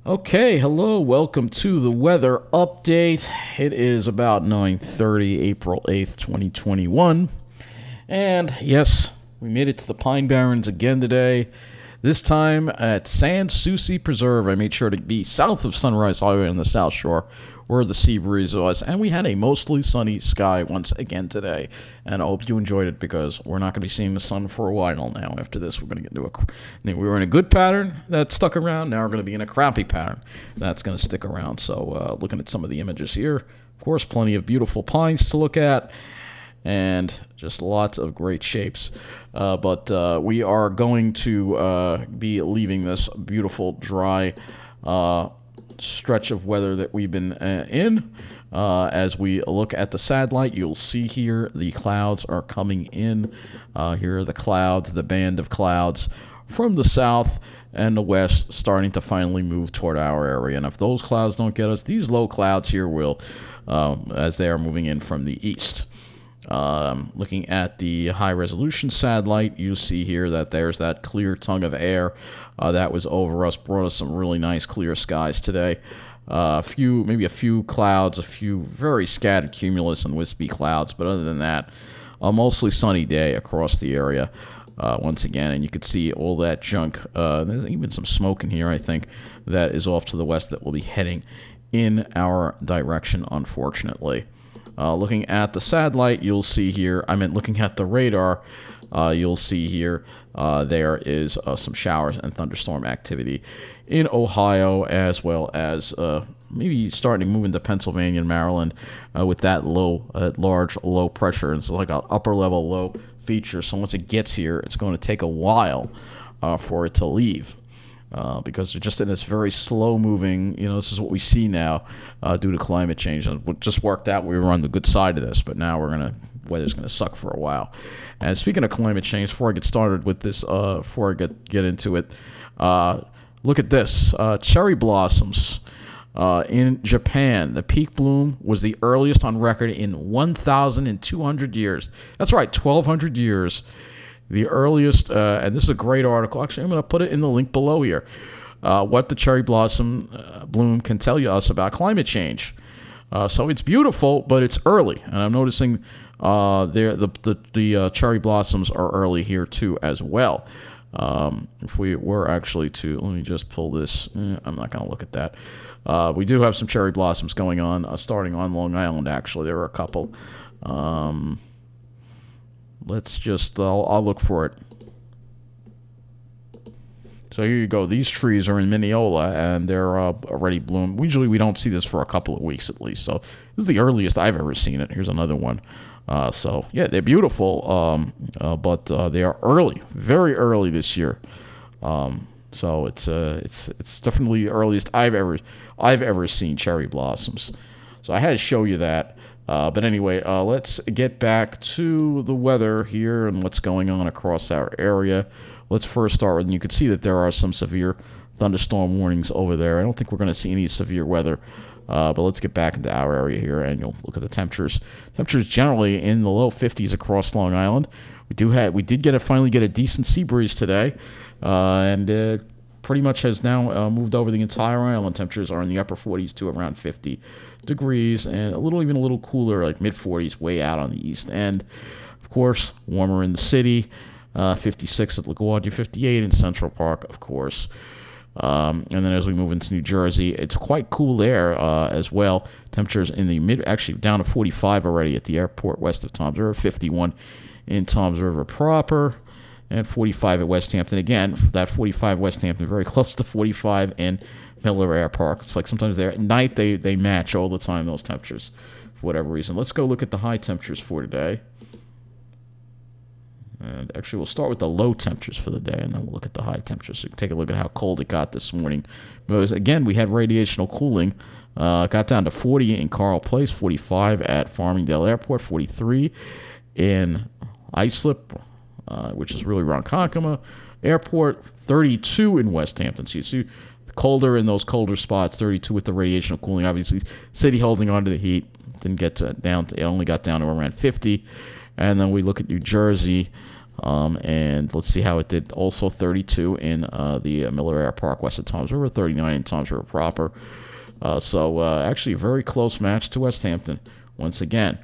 Okay, hello, welcome to the weather update. It is about 9:30, April 8th, 2021. And yes, we made it to the Pine Barrens again today. This time at Sans Souci Preserve. I made sure to be south of Sunrise Highway on the South Shore, where the sea breeze was, and we had a mostly sunny sky once again today. And I hope you enjoyed it, because we're not going to be seeing the sun for a while now. After this, we're going to get into we were in a good pattern that stuck around. Now we're going to be in a crappy pattern that's going to stick around. So looking at some of the images here, of course, plenty of beautiful pines to look at, and just lots of great shapes. But we are going to be leaving this beautiful, dry stretch of weather that we've been in. As we look at the satellite, you'll see here the clouds are coming in. Here are the clouds, the band of clouds from the south and the west, starting to finally move toward our area. And if those clouds don't get us, these low clouds here will, as they are moving in from the east. Looking at the high-resolution satellite, you see here that there's that clear tongue of air that was over us, brought us some really nice clear skies today. Maybe a few clouds, a few very scattered cumulus and wispy clouds, but other than that, a mostly sunny day across the area once again. And you can see all that junk. There's even some smoke in here, I think, that is off to the west that will be heading in our direction, unfortunately. Looking at the satellite, you'll see here, looking at the radar, you'll see here there is some showers and thunderstorm activity in Ohio, as well as maybe starting to move into Pennsylvania and Maryland with that large low pressure. It's like an upper level low feature, so once it gets here, it's going to take a while for it to leave. Because we're just in this very slow-moving, this is what we see now due to climate change. And it just worked out. We were on the good side of this, but now weather's going to suck for a while. And speaking of climate change, before I get started with this, before I get into it, look at this. Cherry blossoms in Japan. The peak bloom was the earliest on record in 1,200 years. That's right, 1,200 years. The earliest, and this is a great article. Actually, I'm going to put it in the link below here. What the cherry blossom bloom can tell us about climate change. So it's beautiful, but it's early, and I'm noticing the cherry blossoms are early here too as well. If we were actually to, let me just pull this. I'm not going to look at that. We do have some cherry blossoms going on, starting on Long Island. Actually, there are a couple. I'll look for it. So here you go. These trees are in Mineola, and they're already bloomed. Usually we don't see this for a couple of weeks at least. So this is the earliest I've ever seen it. Here's another one. So yeah, they're beautiful, but they are early, very early this year. So it's definitely the earliest I've ever seen cherry blossoms. So I had to show you that. But anyway, let's get back to the weather here and what's going on across our area. Let's first start with, and you can see that there are some severe thunderstorm warnings over there. I don't think we're going to see any severe weather, but let's get back into our area here, and you'll look at the temperatures. Temperatures generally in the low 50s across Long Island. We did finally get a decent sea breeze today, and pretty much has now moved over the entire island. Temperatures are in the upper 40s to around 50 degrees, and even a little cooler, like mid-40s, way out on the east end. Of course, warmer in the city, 56 at LaGuardia, 58 in Central Park, of course. And then as we move into New Jersey, it's quite cool there as well. Temperatures in the actually down to 45 already at the airport west of Toms River, 51 in Toms River proper, and 45 at West Hampton. Again, that 45 West Hampton, very close to 45 in Miller Air Park. It's like sometimes there at night they match all the time, those temperatures, for whatever reason. Let's go look at the high temperatures for today. And actually, we'll start with the low temperatures for the day, and then we'll look at the high temperatures. So you can take a look at how cold it got this morning. Because, again, we had radiational cooling. It got down to 40 in Carl Place, 45 at Farmingdale Airport, 43 in Islip, which is really Ronkonkoma Airport, 32 in West Hampton. So you see colder in those colder spots, 32 with the radiational cooling. Obviously, city holding on to the heat. It only got down to around 50. And then we look at New Jersey. And let's see how it did. Also 32 in the Miller Air Park west of Toms River, 39 in Toms River proper. So actually a very close match to West Hampton once again.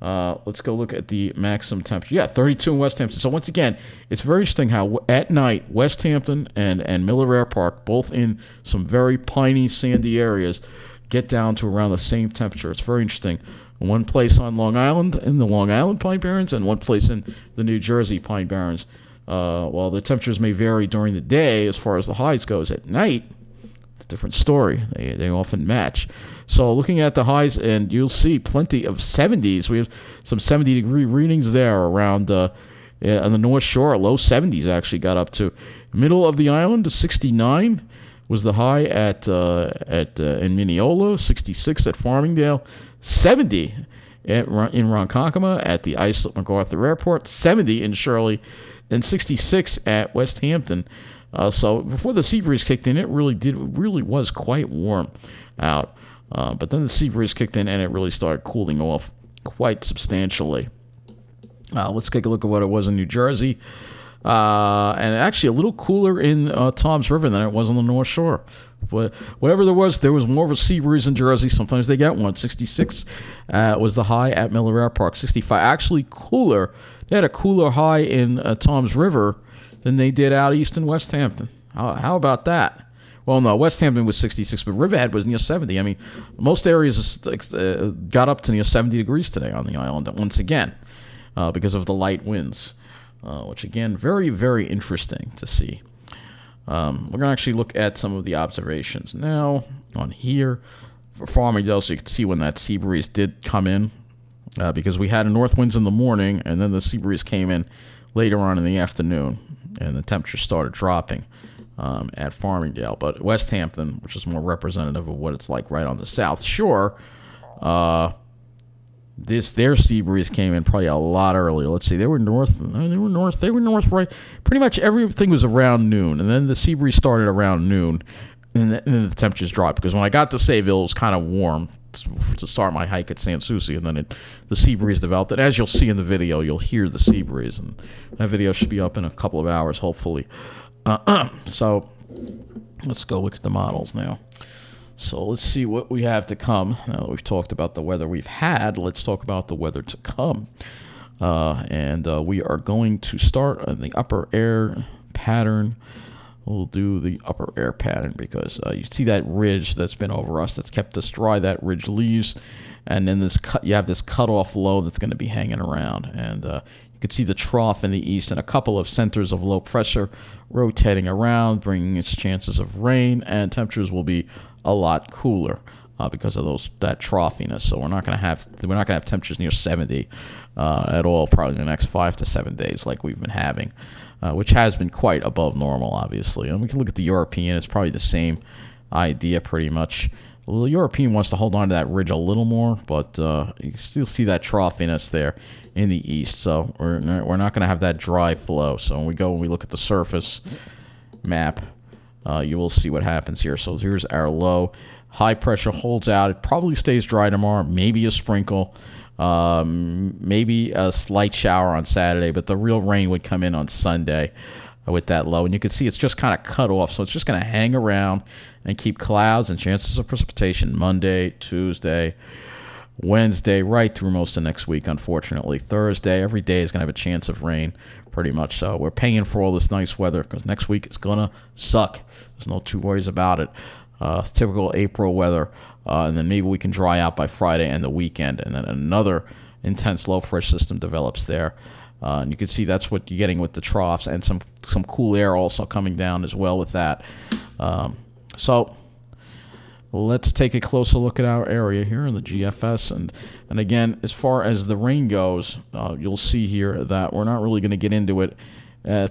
Let's go look at the maximum temperature. Yeah, 32 in West Hampton. So once again, it's very interesting how at night West Hampton and Miller Air Park, both in some very piney, sandy areas, get down to around the same temperature. It's very interesting. One place on Long Island in the Long Island Pine Barrens, and one place in the New Jersey Pine Barrens. While the temperatures may vary during the day as far as the highs goes, at night it's a different story. They often match. So looking at the highs, and you'll see plenty of 70s. We have some 70-degree readings there around on the North Shore. Low 70s actually got up to. Middle of the island, 69 was the high in Mineola, 66 at Farmingdale, 70 in Ronkonkoma at the Islip MacArthur Airport, 70 in Shirley, and 66 at West Hampton. So before the sea breeze kicked in, it really was quite warm out. But then the sea breeze kicked in and it really started cooling off quite substantially. Let's take a look at what it was in New Jersey. And actually a little cooler in Toms River than it was on the North Shore. But whatever there was more of a sea breeze in Jersey. Sometimes they get one. 66 was the high at Miller Air Park. 65 actually cooler. They had a cooler high in Toms River than they did out east in West Hampton. How about that? Well, no, West Hampton was 66, but Riverhead was near 70. I mean, most areas got up to near 70 degrees today on the island once again because of the light winds. Which, again, very, very interesting to see. We're going to actually look at some of the observations now on here for Farmingdale, so you can see when that sea breeze did come in, because we had north winds in the morning, and then the sea breeze came in later on in the afternoon, and the temperature started dropping at Farmingdale. But West Hampton, which is more representative of what it's like right on the South Shore, their sea breeze came in probably a lot earlier. Let's see, they were north right. Pretty much everything was around noon, and then the sea breeze started around noon, and then the temperatures dropped. Because when I got to Sayville, it was kind of warm to start my hike at Sans Souci, and then the sea breeze developed. And as you'll see in the video, you'll hear the sea breeze, and that video should be up in a couple of hours, hopefully. So let's go look at the models now. So let's see what we have to come. Now that we've talked about the weather we've had, let's talk about the weather to come. And we are going to start on the upper air pattern. We'll do the upper air pattern because you see that ridge that's been over us that's kept us dry. That ridge leaves, and then you have this cutoff low that's going to be hanging around. And you can see the trough in the east and a couple of centers of low pressure rotating around, bringing its chances of rain, and temperatures will be a lot cooler because of that troughiness. So we're not going to have temperatures near 70 at all probably in the next 5 to 7 days like we've been having, which has been quite above normal, obviously. And we can look at the European. It's probably the same idea pretty much. The European wants to hold on to that ridge a little more, but you can still see that troughiness there in the east. So we're not going to have that dry flow. So when we look at the surface map, you will see what happens here. So here's our low. High pressure holds out. It probably stays dry tomorrow. Maybe a sprinkle. Maybe a slight shower on Saturday. But the real rain would come in on Sunday with that low. And you can see it's just kind of cut off. So it's just going to hang around and keep clouds and chances of precipitation Monday, Tuesday, Wednesday, right through most of next week, unfortunately. Thursday, every day is going to have a chance of rain, pretty much. So we're paying for all this nice weather because next week it's going to suck. There's no two ways about it. Typical April weather. And then maybe we can dry out by Friday and the weekend. And then another intense low pressure system develops there. And you can see that's what you're getting with the troughs and some cool air also coming down as well with that. So let's take a closer look at our area here in the GFS. And again, as far as the rain goes, you'll see here that we're not really going to get into it.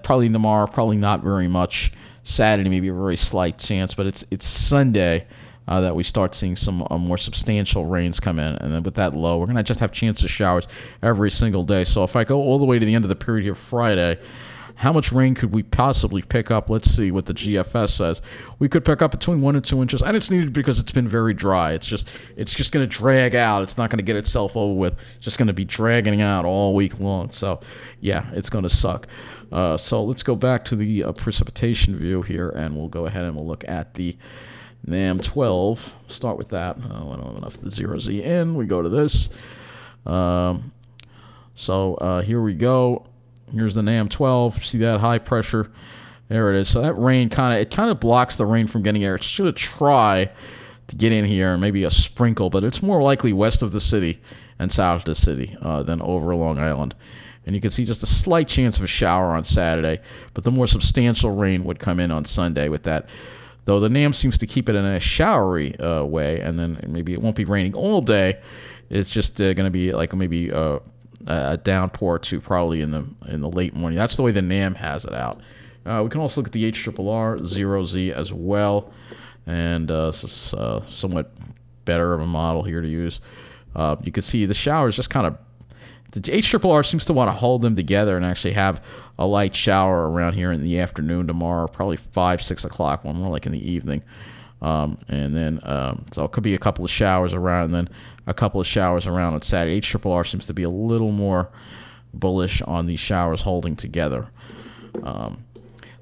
Probably tomorrow, probably not very much. Saturday, maybe a very slight chance, but it's Sunday that we start seeing some more substantial rains come in. And then with that low, we're going to just have chances of showers every single day. So if I go all the way to the end of the period here Friday, How much rain could we possibly pick up? Let's see what the GFS says. We could pick up between 1 and 2 inches, and it's needed because it's been very dry. It's just going to drag out. It's not going to get itself over with. It's just going to be dragging out all week long. So, yeah, it's going to suck. So let's go back to the precipitation view here, and we'll go ahead and we'll look at the NAM 12. Start with that. I don't have enough of the 0Z in. We go to this. So here we go. Here's the NAM 12. See that high pressure? There it is. So that rain kind of blocks the rain from getting here. It's going to try to get in here, maybe a sprinkle, but it's more likely west of the city and south of the city than over Long Island. And you can see just a slight chance of a shower on Saturday, but the more substantial rain would come in on Sunday with that. Though the NAM seems to keep it in a showery way, and then maybe it won't be raining all day. It's just going to be like maybe a downpour too, probably in the late morning. That's the way the NAM has it out. We can also look at the HRRR 0Z as well, and this is somewhat better of a model here to use. You can see the showers just kind of. The HRRR seems to want to hold them together and actually have a light shower around here in the afternoon tomorrow, probably 5, 6 o'clock, one more like in the evening. And then, so it could be a couple of showers around, and then a couple of showers around on Saturday. HRRR seems to be a little more bullish on these showers holding together.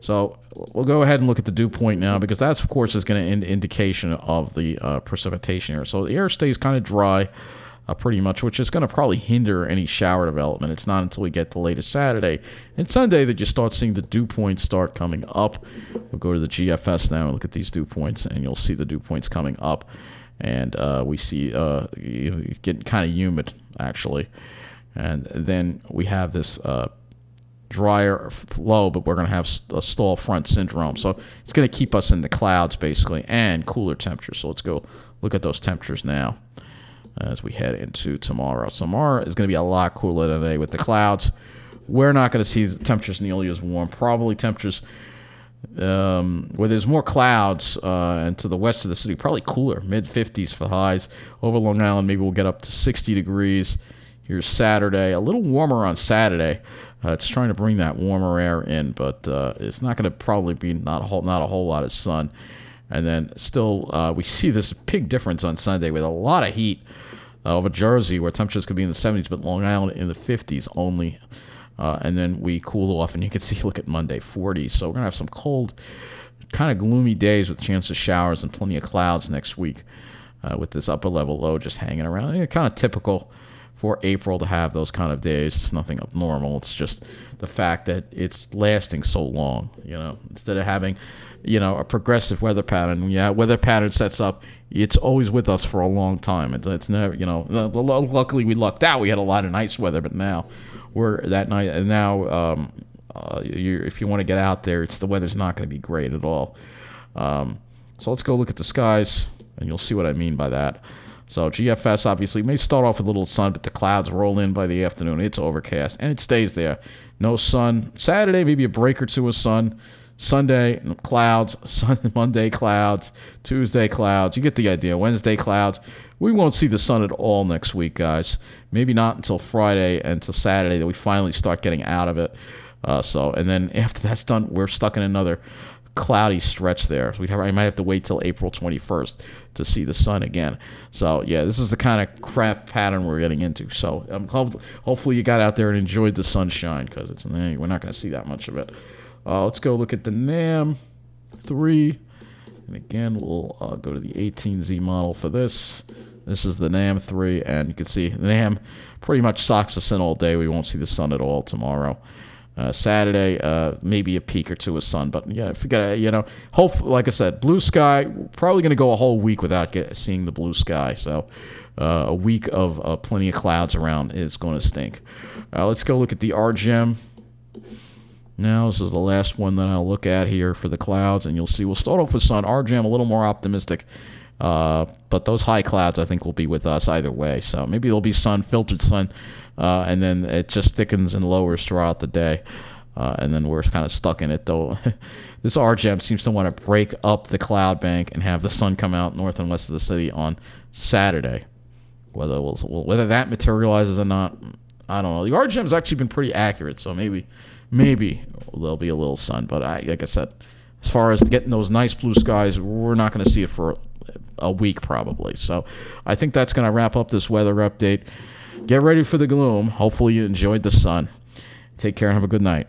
So we'll go ahead and look at the dew point now, because that's, of course, is going to indication of the precipitation here. So the air stays kind of dry. Pretty much, which is going to probably hinder any shower development. It's not until we get to later Saturday and Sunday that you start seeing the dew points start coming up. We'll go to the GFS now and look at these dew points, and you'll see the dew points coming up. And we see getting kind of humid, actually. And then we have this drier flow, but we're going to have a stall front syndrome. So it's going to keep us in the clouds, basically, and cooler temperatures. So let's go look at those temperatures now as we head into tomorrow. Tomorrow is going to be a lot cooler today with the clouds. We're not going to see the temperatures nearly as warm. Probably temperatures where there's more clouds and to the west of the city, probably cooler, mid-50s for highs. Over Long Island, maybe we'll get up to 60 degrees. Here's Saturday. A little warmer on Saturday. It's trying to bring that warmer air in, but it's not going to probably be not a whole lot of sun. And then still, we see this big difference on Sunday with a lot of heat over Jersey, where temperatures could be in the 70s, but Long Island in the 50s only. And then we cool off, and you can see, look at Monday, 40s. So we're going to have some cold, kind of gloomy days with chance of showers and plenty of clouds next week with this upper-level low just hanging around. Kind of typical for April to have those kind of days. It's nothing abnormal. It's just the fact that it's lasting so long, instead of having a progressive weather pattern. Weather pattern sets up, it's always with us for a long time. It's never, luckily we lucked out. We had a lot of nice weather, but now we're that night. And now, if you want to get out there, the weather's not going to be great at all. So let's go look at the skies, and you'll see what I mean by that. So GFS obviously may start off with a little sun, but the clouds roll in by the afternoon. It's overcast, and it stays there. No sun. Saturday, maybe a break or two of sun. Sunday, clouds. Monday, clouds. Tuesday, clouds. You get the idea. Wednesday, clouds. We won't see the sun at all next week, guys. Maybe not until Friday and until Saturday that we finally start getting out of it. And then after that's done, we're stuck in another cloudy stretch there. So I might have to wait till April 21st to see the sun again. So, yeah, this is the kind of crap pattern we're getting into. So hopefully you got out there and enjoyed the sunshine, because we're not going to see that much of it. Let's go look at the NAM 3. And again, we'll go to the 18Z model for this. This is the NAM 3, and you can see the NAM pretty much socks us in all day. We won't see the sun at all tomorrow. Saturday, maybe a peak or two of sun. But, yeah, forget it, hopefully, like I said, blue sky, probably going to go a whole week without seeing the blue sky. So a week of plenty of clouds around is going to stink. Let's go look at the RGM. Now, this is the last one that I'll look at here for the clouds, and you'll see we'll start off with sun. RGM a little more optimistic, but those high clouds I think will be with us either way. So maybe there'll be sun, filtered sun, and then it just thickens and lowers throughout the day, and then we're kind of stuck in it, though. This RGM seems to want to break up the cloud bank and have the sun come out north and west of the city on Saturday. Whether that materializes or not, I don't know. The RGM's actually been pretty accurate, so maybe maybe there'll be a little sun. But like I said, as far as getting those nice blue skies, we're not going to see it for a week probably. So I think that's going to wrap up this weather update. Get ready for the gloom. Hopefully you enjoyed the sun. Take care and have a good night.